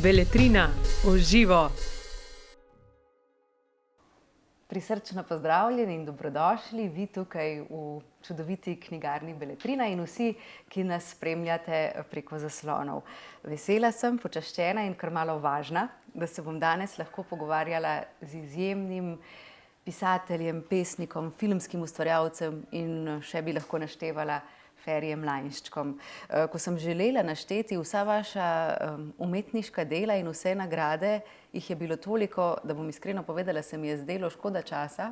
Beletrina v živo. Prisrčno pozdravljeni in dobrodošli vi tukaj v čudoviti knjigarni Beletrina in vsi, ki nas spremljate preko zaslonov. Vesela sem, počaščena in kar malo važna, da se bom danes lahko pogovarjala z izjemnim pisateljem, pesnikom, filmskim ustvarjalcem in še bi lahko naštevala Ferijem Lainščkom. Ko sem želela našteti vsa vaša umetniška dela in vse nagrade, jih je bilo toliko, da bom iskreno povedala, se mi je zdelo škoda časa,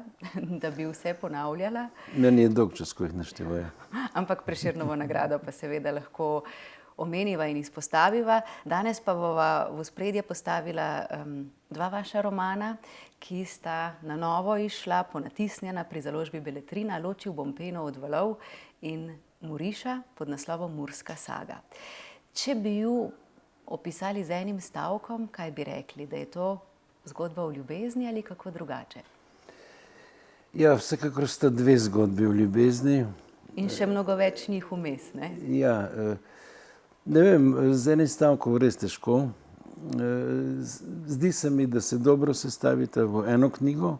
da bi vse ponavljala. Meni je dolg čas, ko jih naštevajo. Ampak Prešernovo nagrado pa seveda lahko omeniva in izpostaviva. Danes pa bova v ospredje postavila dva vaša romana, ki sta na novo izšla, ponatisnjena pri založbi Beletrina, Ločil bom peno od valov in Muriša pod naslovom Murska saga. Če bi ju opisali z enim stavkom, kaj bi rekli, da je to zgodba o ljubezni ali kako drugače? Ja, vsekakor sta dve zgodbi o ljubezni. In še mnogo več njih vmes, ne? Ja, ne vem, z enim stavkom res težko. Zdi se mi, da se dobro sestavita v eno knjigo,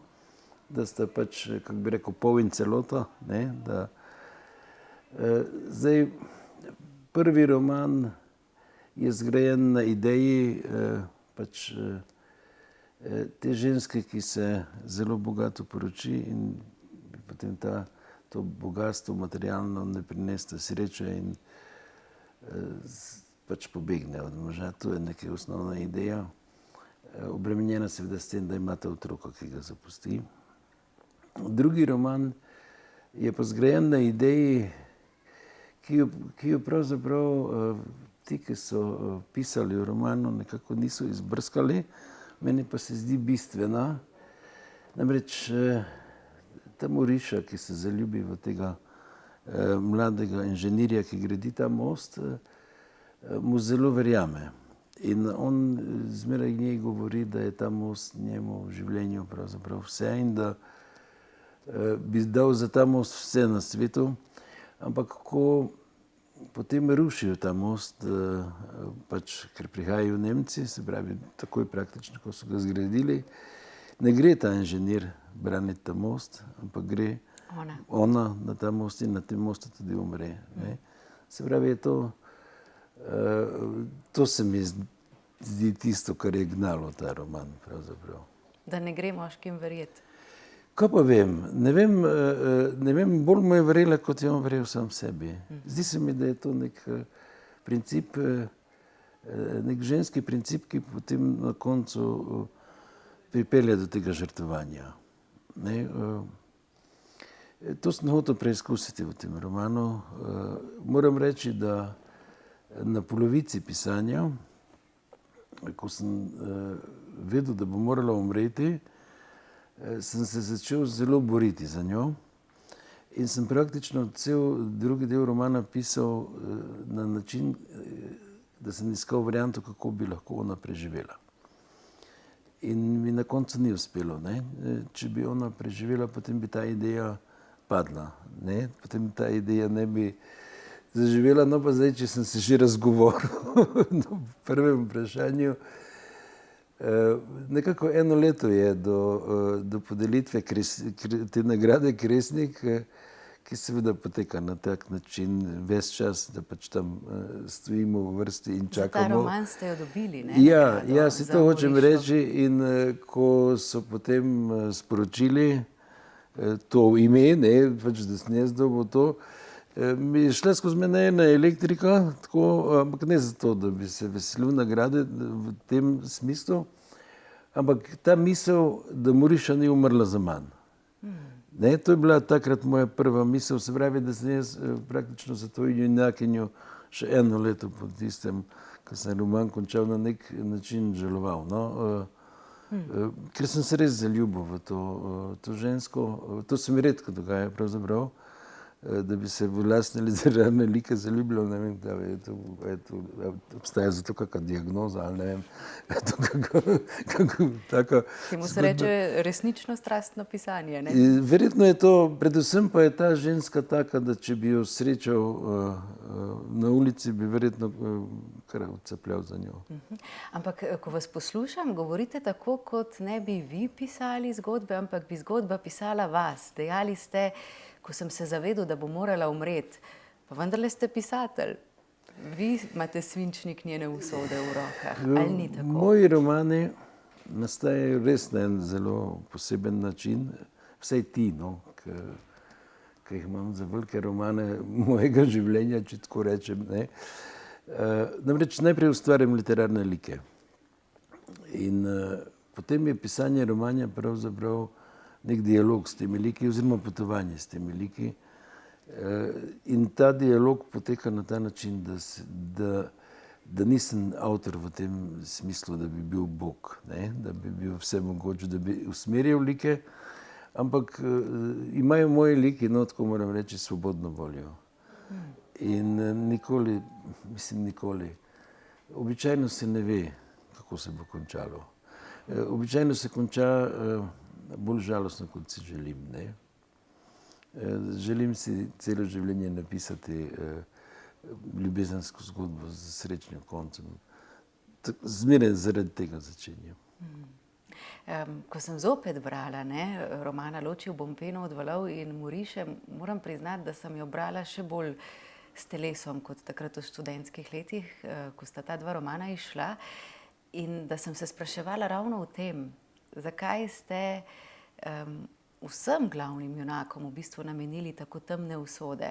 da sta pač, kako bi rekel, pol in celota, ne, da zdaj, prvi roman je zgrajen na ideji pač te ženske, ki se zelo bogato poroči in potem to bogatstvo materialno ne prinese sreče in pač pobegne od moža. To je neka osnovna ideja. Obremenjena seveda s tem, da imate otroka, ki ga zapusti. Drugi roman je pa zgrajen na ideji, ki jo pravzaprav ti, ki so pisali v romanu, nekako niso izbrskali, meni pa se zdi bistvena. Namreč ta Muriša, ki se zaljubi v tega mladega inženirja, ki gradi ta most, mu zelo verjame. In on zmeraj njej govori, da je ta most njemu v življenju pravzaprav vse in da bi dal za ta most vse na svetu. Ampak ko potem rušijo ta most, pač, ker prihajajo Nemci, se pravi takoj praktično, ko so ga zgradili, ne gre ta inženir braniti ta most, ampak gre ona na ta most in na tem mostu tudi umre. Ne? Se pravi, to se mi zdi tisto, kar je gnalo ta roman pravzaprav. Da ne gre moškim verjeti. Kaj pa vem? Ne vem, bolj mu je verjela, kot je on verjel sam sebi. Zdi se mi, da je to nek princip, nek ženski princip, ki potem na koncu pripelje do tega žrtvovanja. To sem hotel preizkusiti v tem romanu. Moram reči, da na polovici pisanja, ko sem vedel, da bo morala umreti, sem se začel zelo boriti za njo in sem praktično cel drugi del romana pisal na način, da sem iskal varianto, kako bi lahko ona preživela. In mi na koncu ni uspelo. Ne? Če bi ona preživela, potem bi ta ideja padla. Ne? Potem ta ideja ne bi zaživela. No pa zdaj, če sem se že razgovoril na prvem vprašanju, nekako eno leto je do podelitve te nagrade Kresnik, ki seveda poteka na tak način ves čas, da pač tam stojimo v vrsti in čakamo. Za ta roman ste jo dobili, ne? Ja, si to hočem reči in ko so potem sporočili to ime, ne, pač da sem jaz dobil to, mi je šla skozi mene ena elektrika, tako, ampak ne zato, da bi se veselil nagrade v tem smislu, ampak ta misel, da Muriša ni umrla za manj. Ne, to je bila takrat moja prva misel, se pravi, da sem jaz praktično za to junakinjo še eno leto po tistem, ko sem roman končal, na nek način žaloval. No, ker sem se res zaljubil v to žensko, to se mi redko dogaja pravzaprav. da bi se v lastne literarne like zaljubljal, ne vem, da je to obstaja za to kakšna diagnoza, ali ne vem, je to kako taka Temu se reče resnično strastno pisanje, ne? Verjetno je to, predvsem pa je ta ženska taka, da če bi jo srečal na ulici, bi verjetno kar odcepljal za njo. Ampak, ko vas poslušam, govorite tako, kot ne bi vi pisali zgodbe, ampak bi zgodba pisala vas. Dejali ste, ko sem se zavedal, da bo morala umreti, pa vendarle ste pisatelj. Vi imate svinčnik njene usode v rokah, ali ni tako? Moji romani nastajajo res na en zelo poseben način, vsaj ti, no, ki jih imam za velike romane mojega življenja, če tako rečem, ne. Namreč najprej ustvarjam literarne like. In potem je pisanje romanja pravzaprav nek dialog s temi liki oziroma potovanje s temi liki. In ta dialog poteka na ta način, da nisem avtor v tem smislu, da bi bil Bog, ne? Da bi bil vsemogoč, da bi usmerjal like, ampak imajo moji liki, no, tako moram reči, svobodno voljo. In nikoli, običajno se ne ve, kako se bo končalo. Običajno se konča bolj žalostno, kot si želim, ne. Želim si celo življenje napisati ljubezensko zgodbo z srečnim koncem. Zmeraj zaradi tega začenjam. Ko sem zopet brala, ne, romana Ločil bom peno od valov in Moriše, moram priznati, da sem jo brala še bolj s telesom kot takrat v študentskih letih, ko sta ta dva romana izšla, in da sem se spraševala ravno o tem, zakaj ste vsem glavnim junakom v bistvu namenili tako temne usode.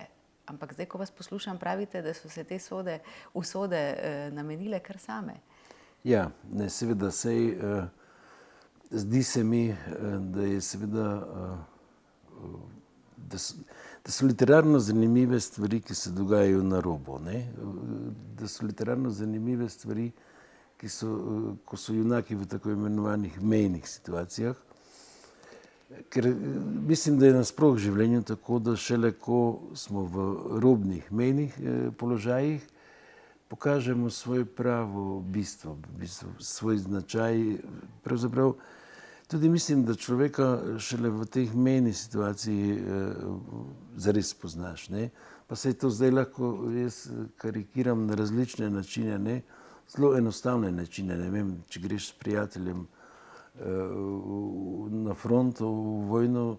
Ampak zdaj, ko vas poslušam, pravite, da so se te usode namenile kar same. Ja, ne, seveda, zdi se mi, da je seveda, da so literarno zanimive stvari, ki se dogajajo na robu, ne? Da so literarno zanimive stvari, ko so junaki v tako imenovanih mejnih situacijah. Ker mislim, da je nasploh v življenju tako, da šele ko smo v robnih mejnih položajih, pokažemo svoje pravo bistvo, svoj značaj. Pravzaprav tudi mislim, da človeka šele v teh mejnih situaciji zares spoznaš, ne. Pa saj to zdaj lahko jaz karikiram na različne načine, ne. Zelo enostavne načine, ne vem, če greš s prijateljem na fronto, v vojno,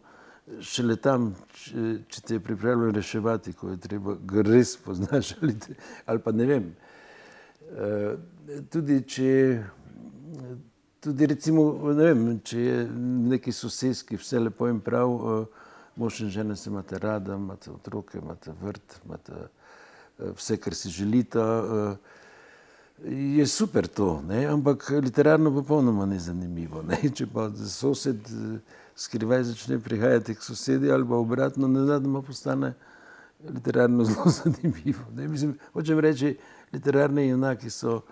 šele tam, če te je pripravljen reševati, ko je treba, ga res poznaš ali pa ne vem. Tudi recimo, ne vem, če je neki soseski vse lepo in prav, mož in žena se imate rada, imate otroke, imate vrt, imate vse, kar si želita, je super to, ne? Ampak literarno popolnoma nezanimivo, ne? Če pa sosed skrivaj začne prihajati k sosedi ali pa obratno, nenadoma postane literarno zelo zanimivo, ne? Mislim, hočem reči, literarni junaki so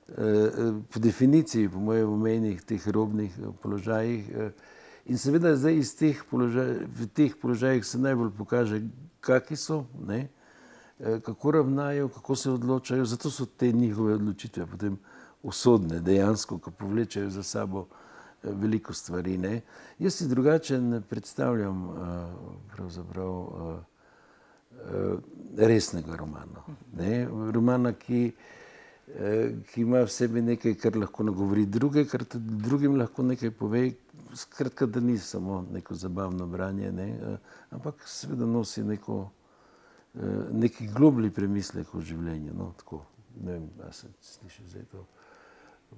po definiciji, po moje, v mejnih teh robnih položajih, in seveda zdaj v teh položajih se najbolj pokaže, kaki so, ne? Kako ravnajo, kako se odločajo, zato so te njihove odločitve potem usodne dejansko, ko povlečejo za sabo veliko stvari, ne. Jaz si drugače ne predstavljam pravzaprav resnega romana, ne. Romana, ki ima v sebi nekaj, kar lahko nagovori druge, kar tudi drugim lahko nekaj pove, skratka, da ni samo neko zabavno branje, ne, ampak seveda nosi neki globlji premislek o življenju, no, tako, ne vem, da se sliši zdaj to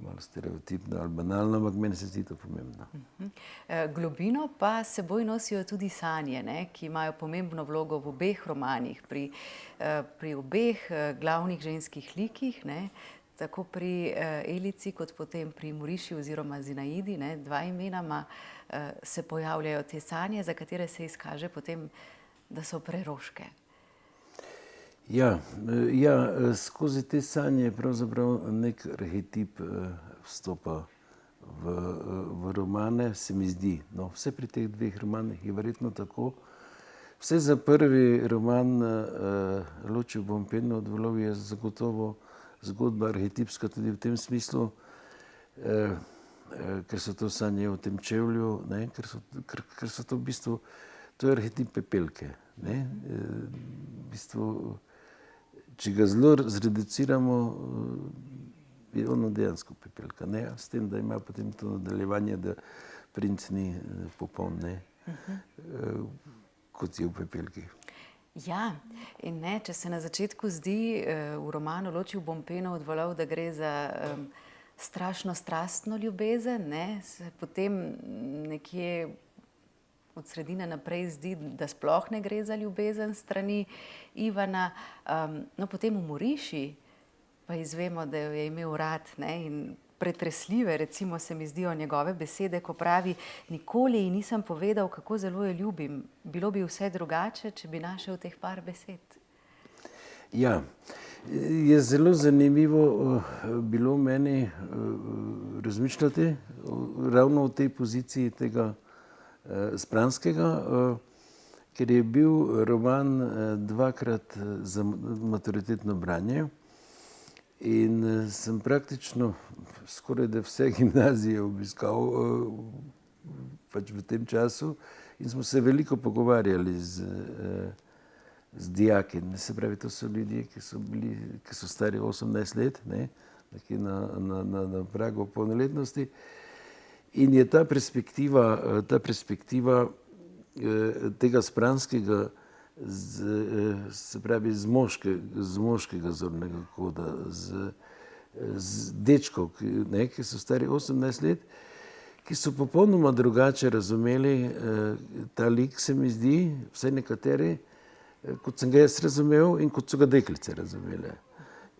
malo stereotipno ali banalno, ampak meni se zdi to pomembno. Globino pa s seboj nosijo tudi sanje, ne, ki imajo pomembno vlogo v obeh romanih, pri obeh glavnih ženskih likih, ne, tako pri Elici kot potem pri Moriši oziroma Zinaidi, ne, dva imenama se pojavljajo te sanje, za katere se izkaže potem, da so preroške. Ja, skozi te sanje pravzaprav nek arhetip vstopa v romane, se mi zdi. No, vse pri teh dveh romanih je verjetno tako. Vse za prvi roman Ločil bom peno od valov je zagotovo zgodba arhetipska tudi v tem smislu, ker so to sanje o tem čevlju, ne, ker so to v bistvu, to je arhetip pepelke. Ne. V bistvu, če ga zelo zreduciramo, je ono dejansko pepelka. Ne, s tem, da ima potem to nadaljevanje, da princ ni popoln, ne, kot je v pepelki. Ja, in ne, če se na začetku zdi v romanu Ločil bom peno od valov, da gre za strašno strastno ljubezen, ne, se potem nekje od sredine naprej zdi, da sploh ne gre za ljubezen strani Ivana. No, potem v Moriši pa izvemo, da jo je imel rad, ne, in pretresljive, recimo, se mi zdijo njegove besede, ko pravi: nikoli ji nisem povedal, kako zelo jo ljubim. Bilo bi vse drugače, če bi našel teh par besed. Ja, je zelo zanimivo bilo meni razmišljati ravno v tej poziciji tega Spranskega, ker je bil roman dvakrat za maturitetno branje. In sem praktično skoraj da vse gimnazije obiskal pač v tem času in smo se veliko pogovarjali z dijaki. Se pravi, to so ljudje, ki so stari 18 let, ne, nekje na pragu polnoletnosti. In je ta perspektiva tega Spranskega, se pravi z moškega zornega koda, z dečkov, ki so stari 18 let, ki so popolnoma drugače razumeli ta lik, se mi zdi, vsaj nekateri, kot sem ga jaz razumel in kot so ga deklice razumele.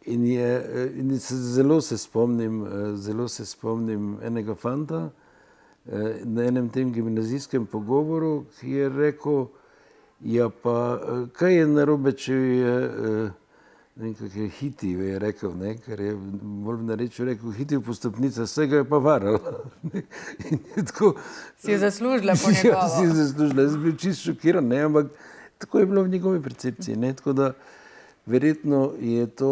In zelo se spomnim enega fanta na enem tem gimnazijskem pogovoru, ki je rekel: ja, pa kaj je narobe, če je, ne vem, kak je hitil, je rekel, ne, ker je bolj v narečju rekel, hitil po stopnicah, vse ga je pa varal. In je tako... Si je zaslužila po njegovo. Ja, si je zaslužila, jaz sem bil čisto šokiran, ne, ampak tako je bilo v njegovi percepciji, ne, tako da verjetno je to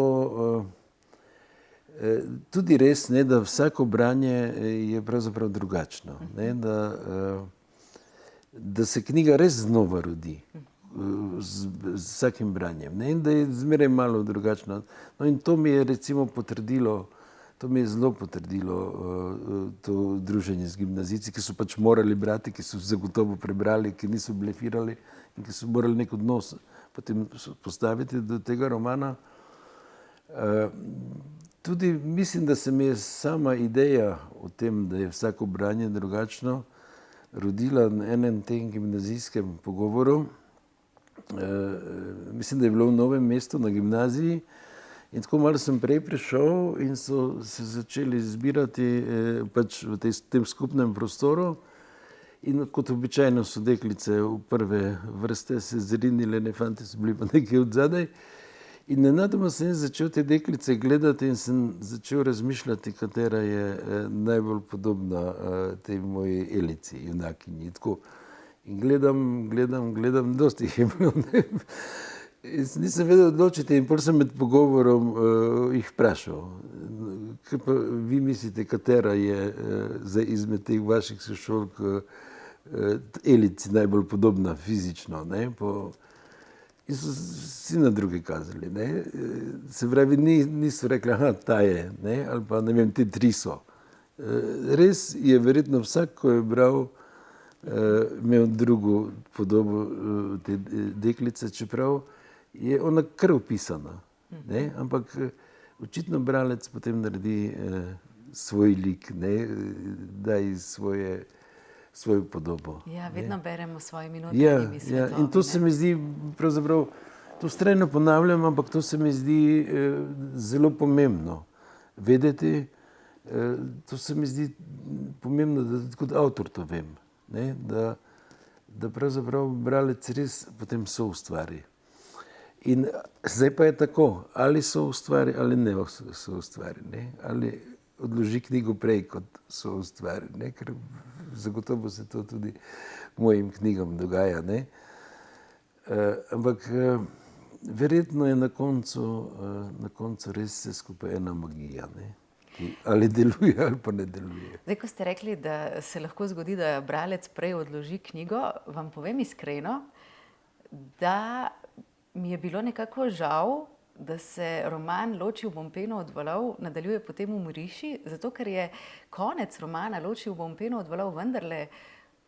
tudi res, ne, da vsako branje je pravzaprav drugačno, ne, da se knjiga res znova rodi z vsakim branjem, ne, in da je zmeraj malo drugačna. No, in to mi je recimo potrdilo, to mi je zelo potrdilo to druženje z gimnazijci, ki so pač morali brati, ki so zagotovo prebrali, ki niso blefirali in ki so morali nek odnos potem postaviti do tega romana. Tudi mislim, da se mi je sama ideja o tem, da je vsako branje drugačno, rodila na enem tem gimnazijskem pogovoru. Mislim, da je bilo v Novem mestu na gimnaziji in tako malo sem prej prišel in so se začeli zbirati pač v tem skupnem prostoru in kot običajno so deklice v prve vrste se zrinile, ne, fanti so bili pa nekaj od zadaj. In nenadoma sem začel te deklice gledati in sem začel razmišljati, katera je najbolj podobna tej moji Elici, junakinji. In gledam, dosti jih je bilo. In nisem vedel odločiti in potem sem med pogovorom jih vprašal, kaj pa vi mislite, katera je zdaj izmed teh vaših sošolk Elici najbolj podobna fizično, ne, in so vsi na druge kazali, ne. Se pravi, niso rekli, aha, ta je, ne, ali pa ne vem, te tri so. Res je verjetno vsak, ko je bral, imel drugo podobo te deklice, čeprav je ona kar opisana, ne, ampak očitno bralec potem naredi svoj lik, ne, da iz svojo podobo. Ja, vedno beremo s svojimi notranjimi svetovi. In to se mi zdi, pravzaprav, to vztrajno ponavljam, ampak to se mi zdi zelo pomembno vedeti. To se mi zdi pomembno, da kot avtor to vem, ne, da pravzaprav bralec res potem soustvari. In zdaj pa je tako, ali soustvari ali ne soustvari, ne, ali odloži knjigo prej, kot soustvari, ne, ker zagotovo se to tudi mojim knjigam dogaja, ne. Ampak verjetno je na koncu res vse skupaj ena magija, ne? Ki ali deluje ali pa ne deluje. Zdaj, ko ste rekli, da se lahko zgodi, da bralec prej odloži knjigo, vam povem iskreno, da mi je bilo nekako žal, da se roman Loči v Bompenu od valov nadaljuje potem v Moriši, zato ker je konec romana Loči v Bompenu od valov vendarle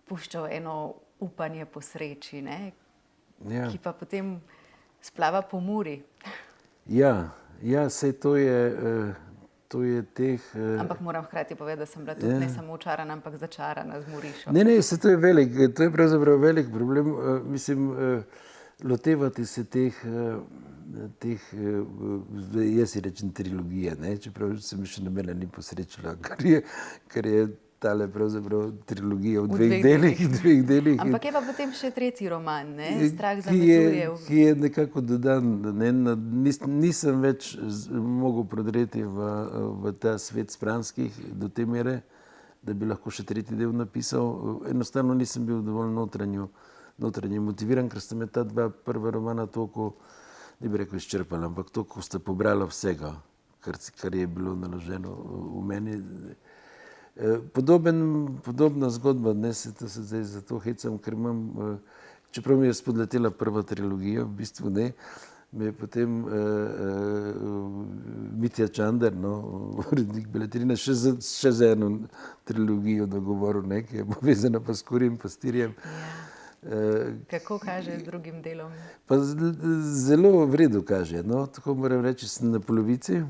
puščal eno upanje po sreči, ne? Ja. Ki pa potem splava po Muri. Ja, saj to je teh... Ampak moram hkrati povedati, da sem bila tudi ne samo očarana, ampak začarana z Morišo. Ne, saj to je pravzaprav velik problem. Mislim, lotevati se teh jaz si rečem trilogije, ne? Čeprav se mi še nobena ni posrečila, ker je tale pravzaprav trilogija v dveh delih. Ampak je pa potem še tretji roman, ne? Strah zametujev. Ki je nekako dodan, ne? Nisem več mogel prodreti v ta svet Spranskih do te mere, da bi lahko še tretji del napisal. Enostavno nisem bil dovolj notranje motiviran, ker sta me ta dva prva romana toliko, ne bi rekel izčrpala, ampak toliko sta pobrala vsega, kar je bilo naloženo v meni. Podobna zgodba, ne, se zdaj zato hecam, ker imam, čeprav mi je spodletela prva trilogija, v bistvu ne, me je potem Mitja Čander, urednik Beletrine, še za eno trilogijo dogovoril, ne, ki je povezana pa s Kurjem pastirjem. Kako kaže z drugim delom? Pa zelo v redu kaže, no, tako moram reči, sem na polovici.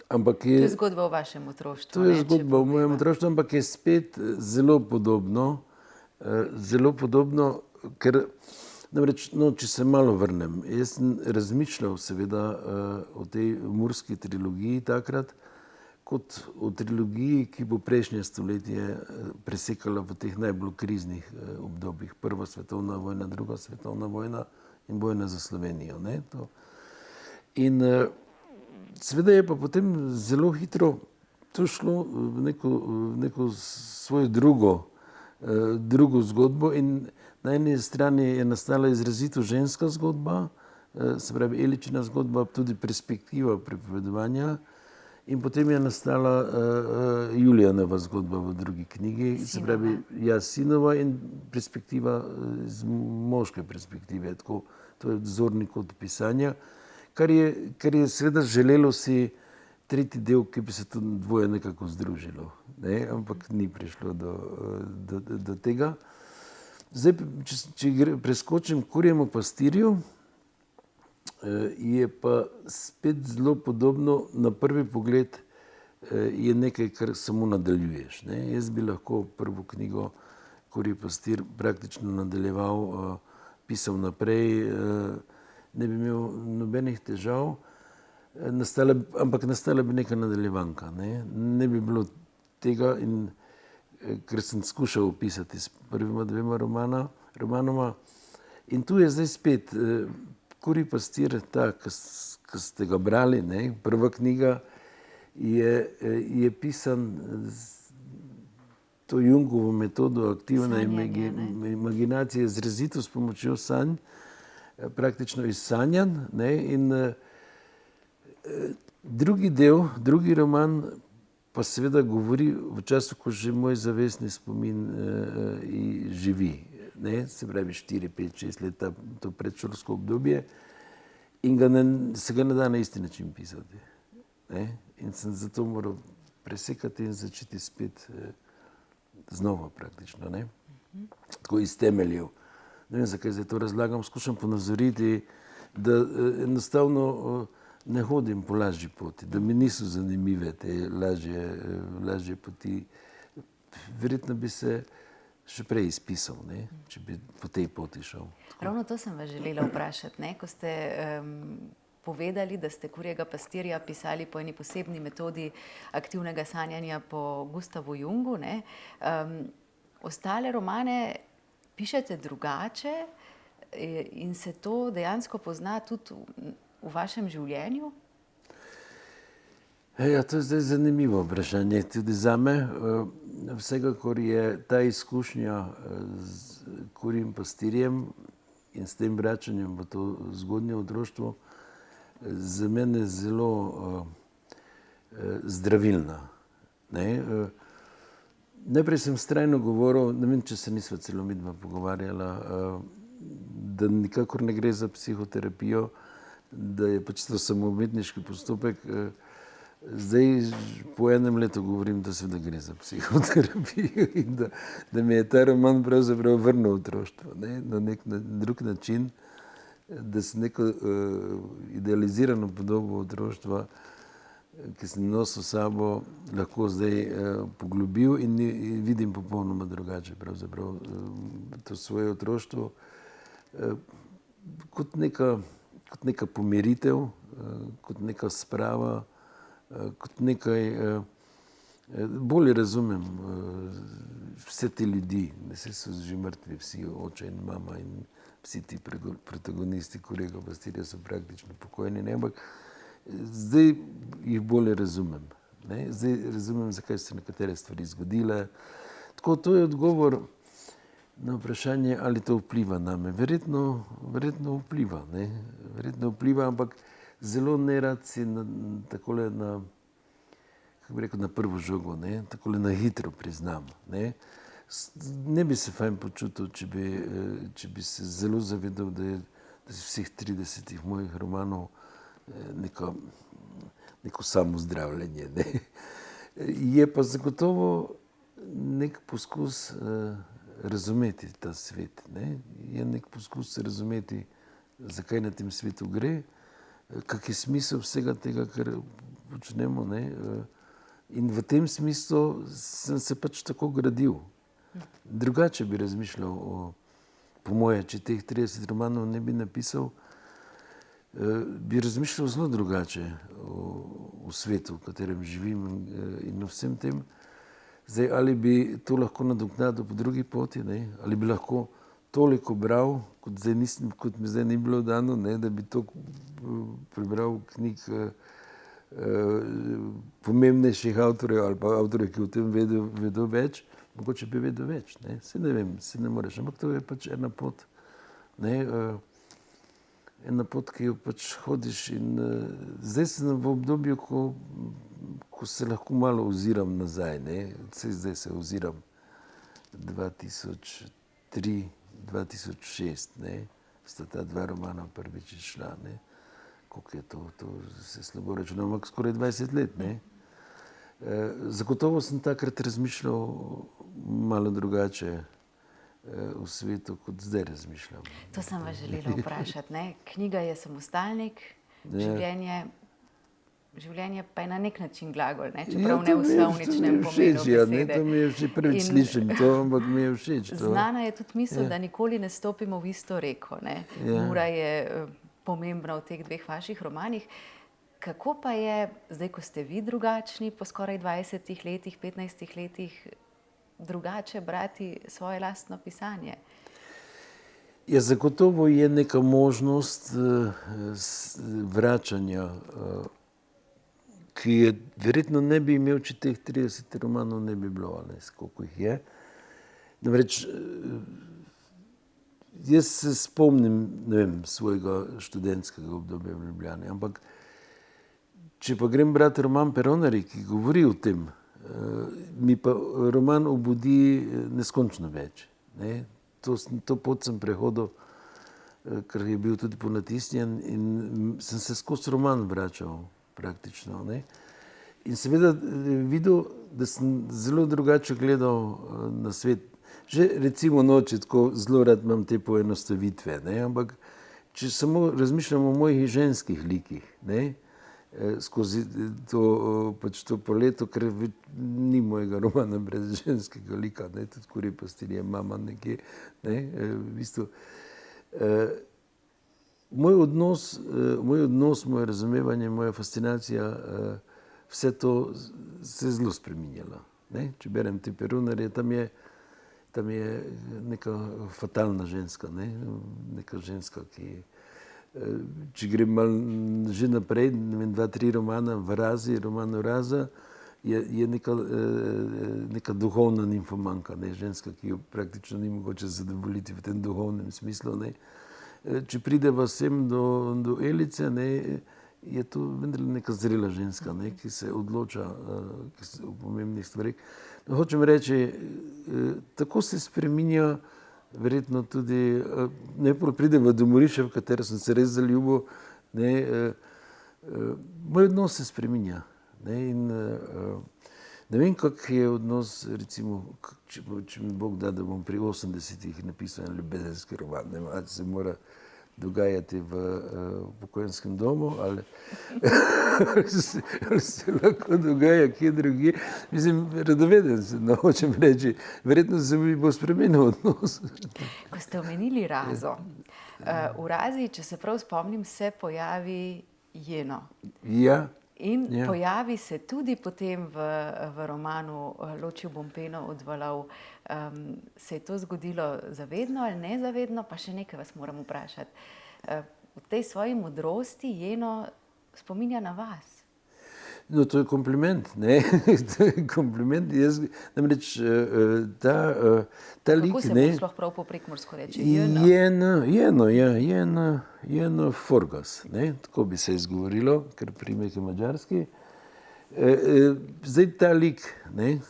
Ampak to je zgodba o vašem otroštvu. To je zgodba o mojem otroštvu, ampak je spet zelo podobno, ker namreč, če se malo vrnem, jaz sem razmišljal seveda o tej murski trilogiji takrat, kot o trilogiji, ki bo prejšnje stoletje presekala v teh najbolj kriznih obdobjih. Prva svetovna vojna, druga svetovna vojna in vojna za Slovenijo, ne, to. In seveda je pa potem zelo hitro to šlo v neko svojo drugo zgodbo in na eni strani je nastala izrazito ženska zgodba, se pravi Eličina zgodba, tudi perspektiva pripovedovanja, in potem je nastala Julijanova zgodba v drugi knjigi, se pravi Sinova in perspektiva iz moške perspektive, tako, to je zorni kot pisanja. Kar je seveda želelo si tretji del, ki bi se to dvoje nekako združilo, ne? Ampak ni prišlo do tega. Zdaj, če preskočim Kurjemu pastirju, je pa spet zelo podobno, na prvi pogled je nekaj, kar samo nadaljuješ, ne? Jaz bi lahko prvo knjigo Kurji pastir praktično nadaljeval, pisal naprej, ne bi imel nobenih težav, ampak nastala bi neka nadaljevanka, ne bi bilo tega, in ker sem skušal opisati s prvima dvema romanoma. In tu je zdaj spet Kurji pastir, ta, ki ste ga brali, ne, prva knjiga, je pisan to Jungovo metodo aktivne imaginacije, izrazito s pomočjo sanj, praktično izsanjan, ne, in drugi roman pa seveda govori v času, ko že moj zavestni spomin živi, ne, se pravi 4, 5, 6 let, to predšolsko obdobje, in se ga ne da na isti način pisati, ne, in sem zato moral presekati in začeti spet znova praktično, ne, tako iz temeljev. Ne vem, zakaj zdaj to razlagam, skušam ponazoriti, da enostavno ne hodim po lažji poti, da mi niso zanimive te lažje poti. Verjetno bi se še prej izpisal, ne, če bi po tej poti šel. Ravno to sem vas želela vprašati, ne, ko ste povedali, da ste Kurjega pastirja pisali po eni posebni metodi aktivnega sanjanja po Gustavu Jungu, ne. Ostale romane pišete drugače in se to dejansko pozna tudi v vašem življenju? Ja, to je zdaj zanimivo vprašanje tudi zame. Vsekakor je ta izkušnja z Kurjim pastirjem in s tem vračanjem v to zgodnje otroštvo za mene zelo zdravilna. Ne? Najprej sem vztrajno govoril, ne vem, če se nisva celo midva pogovarjala, da nikakor ne gre za psihoterapijo, da je pač to samo umetniški postopek. Zdaj po enem letu govorim, da seveda gre za psihoterapijo in da mi je ta roman pravzaprav vrnil otroštvo, ne? Na nek drug način, da sem neko idealizirano podobo otroštva, ki sem nosil s sabo, lahko zdaj poglobil in vidim popolnoma drugače pravzaprav to svoje otroštvo kot neka pomiritev, kot neka sprava, kot nekaj, bolje razumem vse te ljudi, vse so že mrtvi, vsi oče in mama in vsi ti protagonisti Kurjega pastirja so praktično pokojni, ne, ampak zdaj jih bolje razumem. Ne? Zdaj razumem, zakaj so nekatere stvari zgodile. Tako, to je odgovor na vprašanje, ali to vpliva name. Verjetno vpliva, ne? Verjetno vpliva, ampak zelo nerad si takole kako bi rekel, na prvo žogo, ne? Takole na hitro priznam. Ne bi se fajn počutil, če bi se zelo zavedal, da je vseh 30 mojih romanov neko samozdravljenje. Ne? Je pa zagotovo nek poskus razumeti ta svet. Ne? Je nek poskus razumeti, zakaj na tem svetu gre, kak je smisel vsega tega, kar počnemo. Ne? In v tem smislu sem se pač tako gradil. Drugače bi razmišljal po moje, če teh 30 romanov ne bi napisal, bi razmišljal zelo drugače o svetu, v katerem živim in o vsem tem. Zdaj, ali bi to lahko nadoknadil po drugi poti, ne? Ali bi lahko toliko bral, kot mi zdaj ni bilo dano, ne? Da bi to prebral knjig pomembnejših avtorjev ali pa avtorjev, ki o tem vedo več, mogoče bi vedel več. Ne? Se ne vem, se ne moreš, ampak to je pač ena pot. Ne? Ena pot, ki jo pač hodiš in zdaj sem v obdobju, ko se lahko malo oziram nazaj, ne? Zdaj se oziram 2003, 2006, ne? Sta ta dva romana prvič izšla, ne? Koliko je to se slabo računa, ampak skoraj 20 let, ne? Zagotovo sem takrat razmišljal malo drugače v svetu, kot zdaj razmišljam. To sem vas želela vprašati, ne? Knjiga je samostalnik, življenje pa je na nek način glagol, ne? Čeprav ne v slovničnem pomenu besede. To mi je že prvič slišim to, ampak mi je všeč to. Znana je tudi misel, da nikoli ne stopimo v isto reko, ne? Mura je pomembna v teh dveh vaših romanih. Kako pa je, zdaj, ko ste vi drugačni, po skoraj 20 letih, 15 letih, drugače brati svoje lastno pisanje? Ja, zagotovo je neka možnost vračanja, ki je verjetno ne bi imel, če teh 30 romanov ne bi bilo, ali koliko jih je. Namreč, jaz se spomnim, ne vem, svojega študentskega obdobja v Ljubljani, ampak če pa grem brati roman Peronari, ki govori o tem, mi pa roman obudi neskončno več. Ne? To pot sem prehodil, ker je bil tudi ponatisnjen in sem se skozi roman vračal praktično. Ne? In seveda videl, da sem zelo drugače gledal na svet. Že recimo noče, tako zelo rad imam te poenostavitve, ne? Ampak če samo razmišljam o mojih ženskih likih, ne? Skozi to poleto, ker ni mojega romana brez ženskega lika, ne? Tudi Kurji pastir je mama nekje. Ne? V bistvu, moj odnos, moje razumevanje, moja fascinacija, vse to se je zelo spreminjalo. Ne? Če berem te Peronarje, tam je neka fatalna ženska, ne? Neka ženska, ki če grem malo že naprej, 2-3 romana, roman Vraza, je neka duhovna nimfomanka, ne? Ženska, ki jo praktično ni mogoče zadovoljiti v tem duhovnem smislu. Ne? če prideva sem do Elice, ne, je to vendar neka zrela ženska, ne, ki se odloča o pomembnih stvarih. Hočem reči, tako se spreminja verjetno tudi, najprej prideva do Moriše, v katero sem se res zaljubil, ne, moj odnos se spreminja. Ne, in ne vem, kak je odnos, recimo, če mi Bog da, da bom pri 80-ih napisal en ljubezenski roman, ne, ali se mora dogajati v pokojenskem domu, ali se lahko dogaja kje drugje. Mislim, radoveden sem, no, hočem reči, verjetno se mi bo spremenil odnos. Ko ste omenili Razo, v Razi, če se prav spomnim, se pojavi Jeno. Ja. In pojavi se tudi potem v romanu Ločil bom peno od valov. Se je to zgodilo zavedno ali nezavedno? Pa še nekaj vas moram vprašati. V tej svoji modrosti Jeno spominja na vas. No, to je kompliment, ne? To je kompliment. Jaz, namreč, ta lik, ne? Kako se bo sploh prav po prekmursko reče? Jeno Forgas, ne? Tako bi se izgovorilo, ker primek je madžarski. Zdaj ta lik, ne?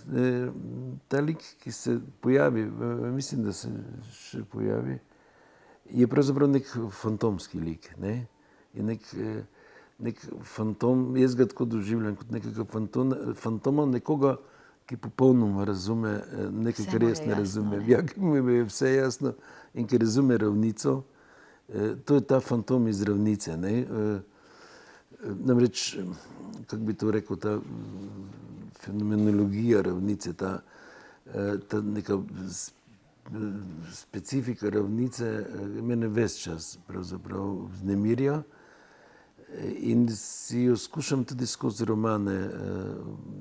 Ta lik, ki se pojavi, mislim, da se še pojavi, je pravzaprav nek fantomski lik, ne? Je nek fantom, jaz ga tako doživljam kot nekega fantoma, nekoga, ki popolnoma razume nekaj, kar jaz ne razumem. Ja, ki mu je vse jasno in ki razume ravnico. To je ta fantom iz ravnice, ne. Namreč, kako bi to rekel, ta fenomenologija ravnice, ta neka specifika ravnice mene ves čas pravzaprav vznemirja. In si jo skušam tudi skozi romane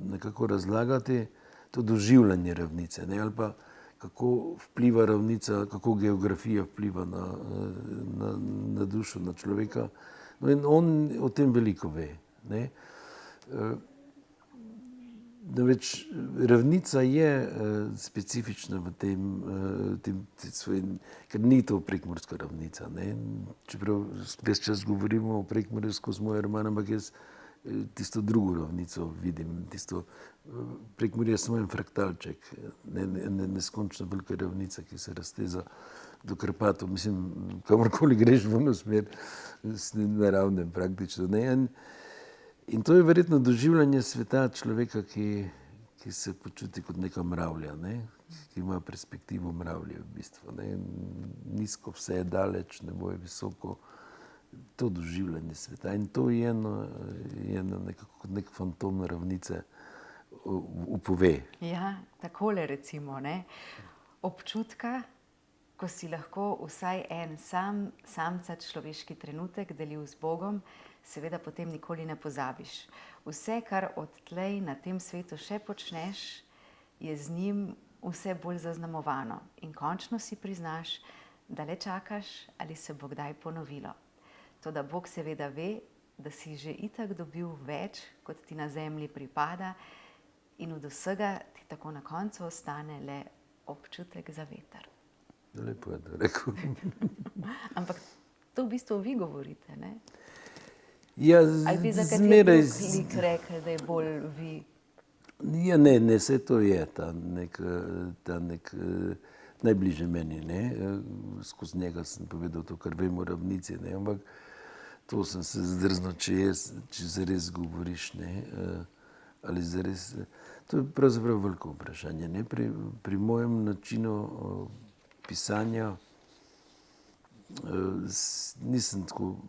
nekako razlagati, to doživljanje ravnice, ne, ali pa kako vpliva ravnica, kako geografija vpliva na dušo, na človeka. No, in on o tem veliko ve, ne. Namreč ravnica je specifična v tem svojim, ker ni to prekmurska ravnica, ne. Čeprav ves čas govorimo o Prekmurju skozi moj roman, ampak jaz tisto drugo ravnico vidim, Prekmurje je samo en fraktalček, neskončno velika ravnica, ki se razteza do Karpatov, mislim, kamorkoli greš v ono smer, naravnem praktično, ne. In to je verjetno doživljanje sveta človeka, ki se počuti kot neka mravlja, ne? Ki ima perspektivo mravlje v bistvu. Ne? Nizko vse je daleč, nebo je visoko. To doživljanje sveta. In to je nekako kot nek fantom ravnice upove. Ja, takole recimo, ne? Občutka, ko si lahko vsaj en samcat človeški trenutek delil z Bogom, seveda potem nikoli ne pozabiš. Vse, kar odtlej na tem svetu še počneš, je z njim vse bolj zaznamovano. In končno si priznaš, da le čakaš, ali se bo kdaj ponovilo. Toda Bog seveda ve, da si že itak dobil več, kot ti na zemlji pripada, in od vsega ti tako na koncu ostane le občutek za veter. Lepo je to rekel. Ampak to v bistvu vi govorite, ne? Ja, ali bi za kateri drug lik rekel, da je bolj vi? Ja, ne, saj to je ta nek najbližje meni, ne. Skozi njega sem povedal to, kar vem o ravnici, ne, ampak to sem se zdrznil, če zares govoriš, ne, ali zares. To je pravzaprav veliko vprašanje, ne. Pri mojem načinu pisanja nisem tako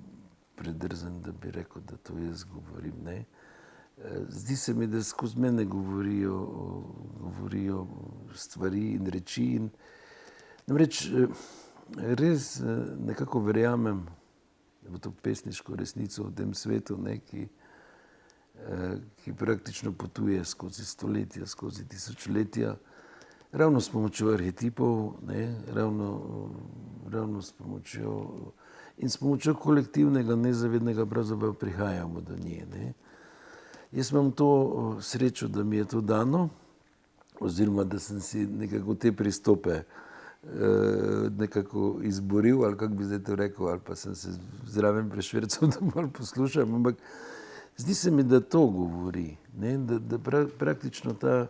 predrzen, da bi rekel, da to jaz govorim, ne. Zdi se mi, da skozi mene govorijo stvari in reči. In namreč res nekako verjamem v to pesniško resnico v tem svetu, ne, ki praktično potuje skozi stoletja, skozi tisočletja, ravno s pomočjo arhetipov, ne, ravno s pomočjo in s pomočjo kolektivnega nezavednega pravzaprav prihajamo do nje, ne. Jaz imam to srečo, da mi je to dano, oziroma da sem si nekako te pristope nekako izboril, ali kako bi zdaj to rekel, ali pa sem se zraven prešvercal, da malo poslušam, ampak zdi se mi, da to govori, ne? Da praktično ta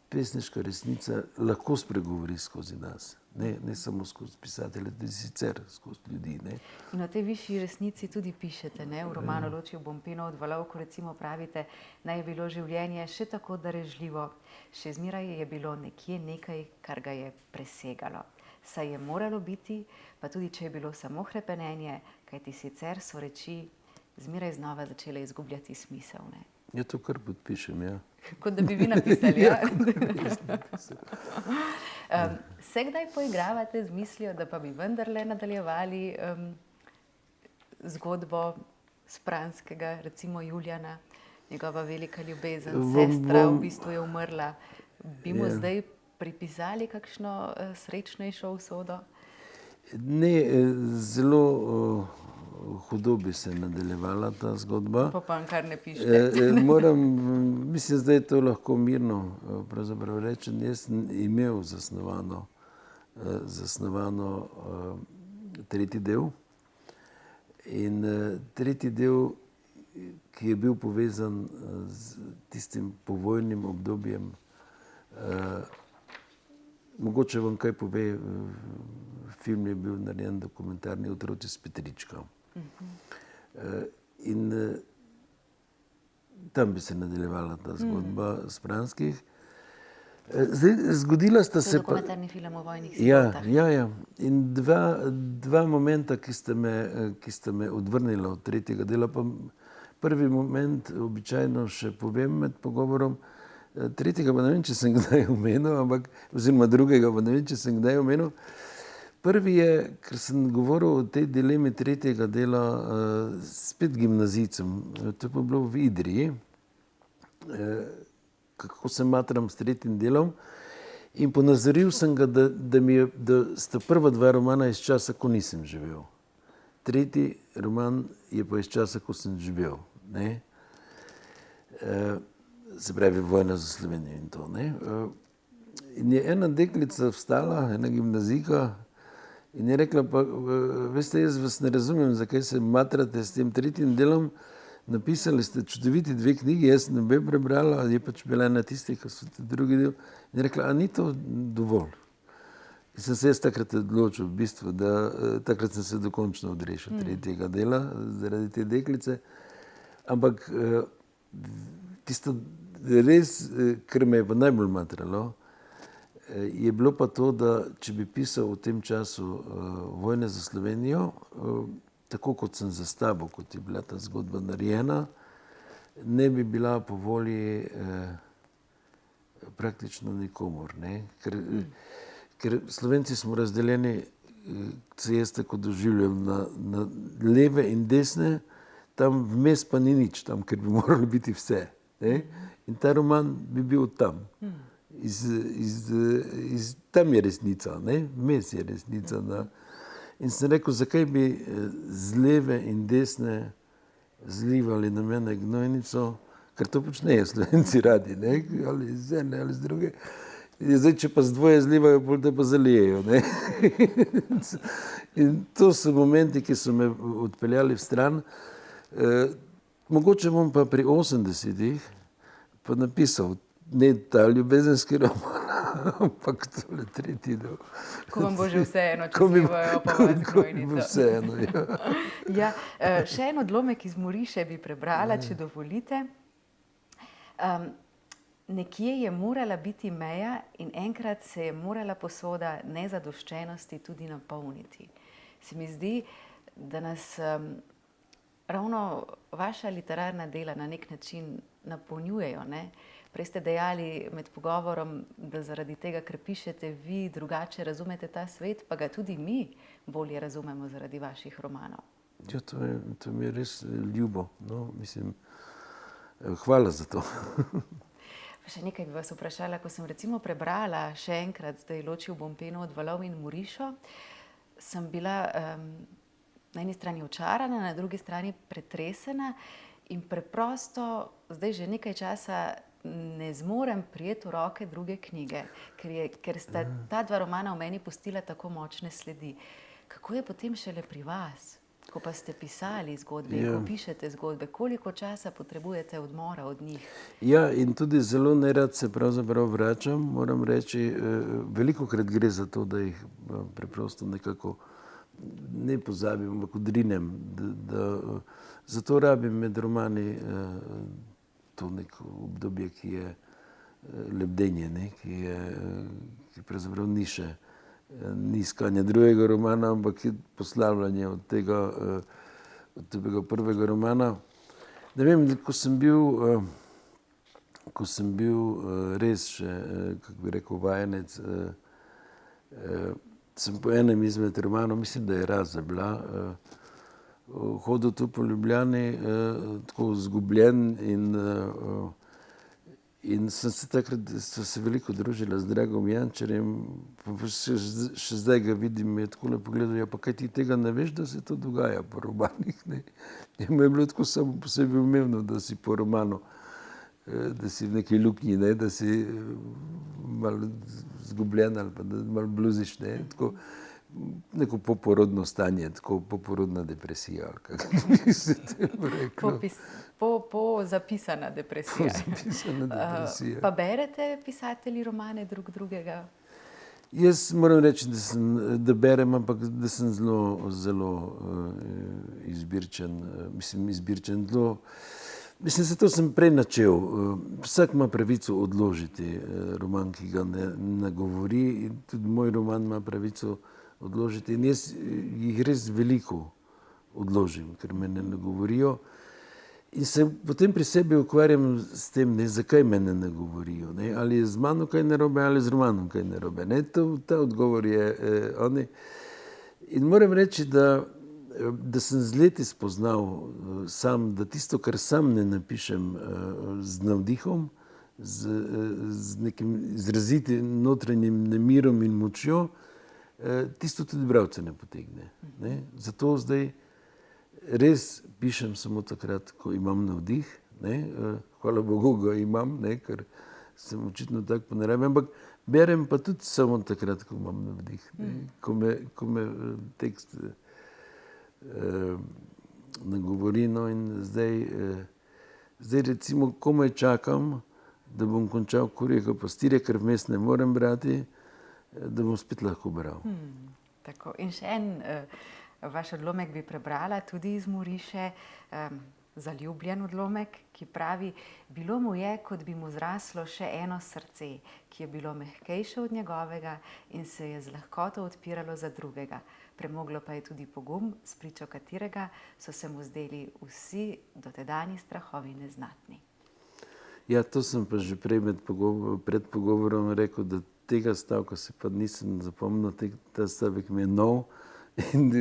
pesniška resnica lahko spregovori skozi nas, ne samo skozi pisatelje, tudi sicer skozi ljudi. Ne? In o tej višji resnici tudi pišete, ne? V romanu Ločil bom peno od valov, ko recimo pravite, naj je bilo življenje še tako darežljivo, še zmeraj je bilo nekje nekaj, kar ga je presegalo. Saj je moralo biti, pa tudi če je bilo samo hrepenenje, kajti sicer so reči zmeraj znova začele izgubljati smisel. Ne? Ja, to kar podpišem, ja. Kot da bi vi napisali, ja? Se kdaj poigravate z mislijo, da pa bi vendarle nadaljevali zgodbo Spranskega, recimo Julijana, njegova velika ljubezen, sestra v bistvu je umrla. Bi mu zdaj pripisali kakšno srečnejšo usodo? Ne, zelo hudo bi se nadaljevala ta zgodba. Pa kar ne pišete. Mislim, zdaj to lahko mirno pravzaprav rečem, jaz sem imel zasnovano tretji del. In tretji del, ki je bil povezan z tistim povojnim obdobjem, mogoče vam kaj pove, film je bil narejen dokumentarni Otroci s Petrička. In tam bi se nadaljevala ta zgodba Spranskih. Zdaj, zgodila sta se pa... To je dokumentarni film o vojnih sobotah. Ja. In dva momenta, ki sta me odvrnila od tretjega dela, pa prvi moment običajno še povem med pogovorom, tretjega pa ne vem, če sem kdaj omenil, oziroma drugega pa ne vem, če sem kdaj omenil. Prvi je, ker sem govoril o tej dilemi tretjega dela spet gimnazijcem, to je pa bilo v Idriji, kako se matram s tretjim delom, in ponazoril sem ga, da sta prva dva romana iz časa, ko nisem živel. Tretji roman je pa iz časa, ko sem živel. Ne? Se pravi, Vojna za Slovenijo in to. Ne? In je ena deklica vstala, ena gimnazijka, in je rekla, pa veste, jaz vas ne razumem, zakaj se matrate s tem tretjim delom. Napisali ste čudoviti dve knjigi, jaz sem obe prebrala, je pač bila ena tistih, ki so te drugi del. In je rekla, a ni to dovolj? In sem se jaz takrat odločil, v bistvu, da takrat sem se dokončno odrešil tretjega dela zaradi te deklice. Ampak tisto res, kar me je pa najbolj matralo, je bilo pa to, da če bi pisal v tem času Vojne za Slovenijo, tako kot sem zastavil, kot je bila ta zgodba narejena, ne bi bila po volji praktično nikomur. Ne? Ker Slovenci smo razdeljeni, se jaz tako doživljam, na leve in desne, tam vmes pa ni nič, tam, ker bi moralo biti vse. Ne? In ta roman bi bil tam. Tam je resnica, ne? Vmes je resnica. In sem rekel, zakaj bi z leve in desne zlivali na mene gnojnico, ker to počnejo Slovenci radi, ne? Ali z ene ali z druge. Zdaj, če pa z dvoje zlivajo, potem te pa zalijejo. Ne? In to so momenti, ki so me odpeljali v stran. Mogoče bom pa pri 80-ih pa napisal ne ta ljubezenski roman, ampak tole tretji del. Ko vam bo že vseeno, če zlivajo pa vas gnojnico. Vseeno, ja. Ja, še en odlomek iz Moriše bi prebrala, če dovolite. Nekje je morala biti meja in enkrat se je morala posoda nezadoščenosti tudi napolniti. Se mi zdi, da nas ravno vaša literarna dela na nek način napolnjujejo, ne? Prej ste dejali med pogovorom, da zaradi tega, ker pišete vi, drugače razumete ta svet, pa ga tudi mi bolje razumemo zaradi vaših romanov. Ja, to mi je res ljubo. No, mislim, hvala za to. Še nekaj bi vas vprašala, ko sem recimo prebrala še enkrat, zdaj Ločil bom peno od valov in Morišo, sem bila na eni strani očarana, na drugi strani pretresena in preprosto zdaj že nekaj časa ne zmorem prijeti v roke druge knjige, ker sta ta dva romana v meni pustila tako močne sledi. Kako je potem šele pri vas, ko pa ste pisali zgodbe, ko pišete zgodbe, koliko časa potrebujete odmora od njih? Ja, in tudi zelo nerad se pravzaprav vračam, moram reči, velikokrat gre za to, da jih preprosto nekako ne pozabim, ampak odrinem, zato rabim med romani to neko obdobje, ki je lebdenje, ne, ki pravzaprav ni iskanje drugega romana, ampak je poslavljanje od tega prvega romana. Ne vem, ko sem bil res še, kako bi rekel, vajenec, sem po enem izmed romanov, mislim, da je Raza bila, hodil tu po Ljubljani, tako zgubljen in sem se takrat, sva se veliko družila z Dragom Jančarjem, pa še zdaj ga vidim, me je takole pogledal, ja, pa kaj ti tega ne veš, da se to dogaja po romanih, ne? In me je bilo tako samo posebej umevno, da si po romanu, da si v neki luknji, ne, da si malo zgubljen ali pa da malo bluziš, ne, tako neko poporodno stanje, tako poporodna depresija, ali kako bi se temu reklo. Zapisana depresija. Zapisana depresija. Pa berete pisatelji romane drug drugega? Jaz moram reči, da berem, ampak da sem zelo izbirčen, zato sem prej načel. Vsak ima pravico odložiti roman, ki ga ne nagovori, in tudi moj roman ima pravico odložiti. In jaz jih res veliko odložim, ker me ne nagovorijo. In se potem pri sebi ukvarjam s tem, ne, zakaj me ne nagovorijo. Ne? Ali je z mano kaj narobe, ali z romanom kaj narobe. Ne? Ta odgovor je oni. In moram reči, da sem z leti spoznal sam, da tisto, kar sam ne napišem z navdihom, z nekim izrazitim notranjim nemirom in močjo, tisto tudi bralce ne potegne. Ne? Zato zdaj res pišem samo takrat, ko imam navdih, ne? Hvala Bogu ga imam, ne? Ker sem očitno tak po naravi, ampak berem pa tudi samo takrat, ko imam navdih, ne? Ko me tekst nagovori, no, in zdaj recimo komaj čakam, da bom končal Kurjega pastirja, ker vmes ne morem brati, da bom spet lahko bral. Tako, in še en vaš odlomek bi prebrala, tudi iz Moriše, zaljubljen odlomek, ki pravi: bilo mu je, kot bi mu zraslo še eno srce, ki je bilo mehkejše od njegovega in se je z lahkoto odpiralo za drugega. Premoglo pa je tudi pogum, spričo katerega so se mu zdeli vsi dotedanji strahovi neznatni. Ja, to sem pa že prej pred pogovorom rekel, da tega stavka se pa nisem zapomnil, ta stavek mi je nov in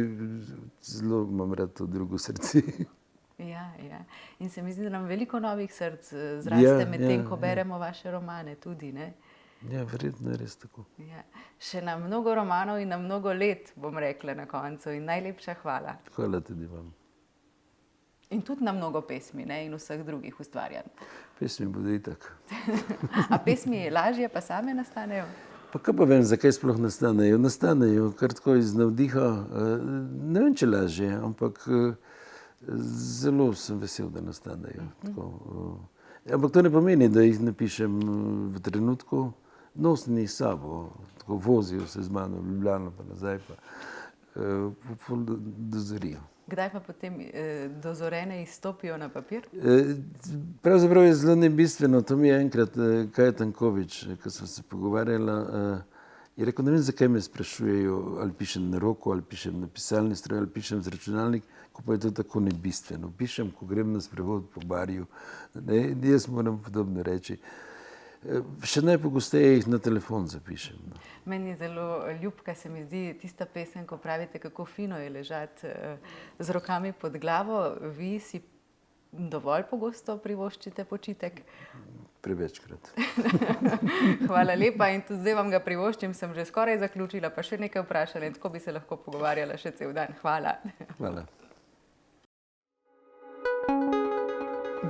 zelo imam rad to drugo srce. Ja. In se mi zdi, da nam veliko novih src zraste medtem, ko beremo vaše romane tudi, ne? Ja, verjetno je res tako. Ja. Še na mnogo romanov in na mnogo let, bom rekla na koncu, in najlepša hvala. Hvala tudi vam. In tudi na mnogo pesmi, ne? In vseh drugih ustvarjanj. Pesmi bodo itak. A pesmi lažje pa same nastanejo? Pa kaj pa vem, zakaj sploh nastanejo? Nastanejo kar tako iz navdiha. Ne vem, če lažje, ampak zelo sem vesel, da nastanejo. Ampak to ne pomeni, da jih napišem v trenutku. Nosim jih s sabo, tako vozijo se z mano v Ljubljano pa nazaj, pa dozorijo. Kdaj pa potem dozorene izstopijo na papir? Pravzaprav je zelo nebistveno. To mi je enkrat Kaja Tanković, ko sva se pogovarjala, je rekel, ne vem, zakaj me sprašujejo, ali pišem na roko, ali pišem na pisalni stroj, ali pišem z računalnik, ko pa je to tako nebistveno. Pišem, ko grem na sprehod po barju. Ne? Jaz moram podobno reči. Še najpogosteje jih na telefon zapišem. No. Meni je zelo ljubka, se mi zdi tista pesem, ko pravite, kako fino je ležati z rokami pod glavo. Vi si dovolj pogosto privoščite počitek? Prevečkrat. Hvala lepa, in tudi zdaj vam ga privoščim, sem že skoraj zaključila, pa še nekaj vprašala in tako bi se lahko pogovarjala še cel dan. Hvala. Hvala.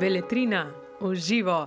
Beletrina v živo.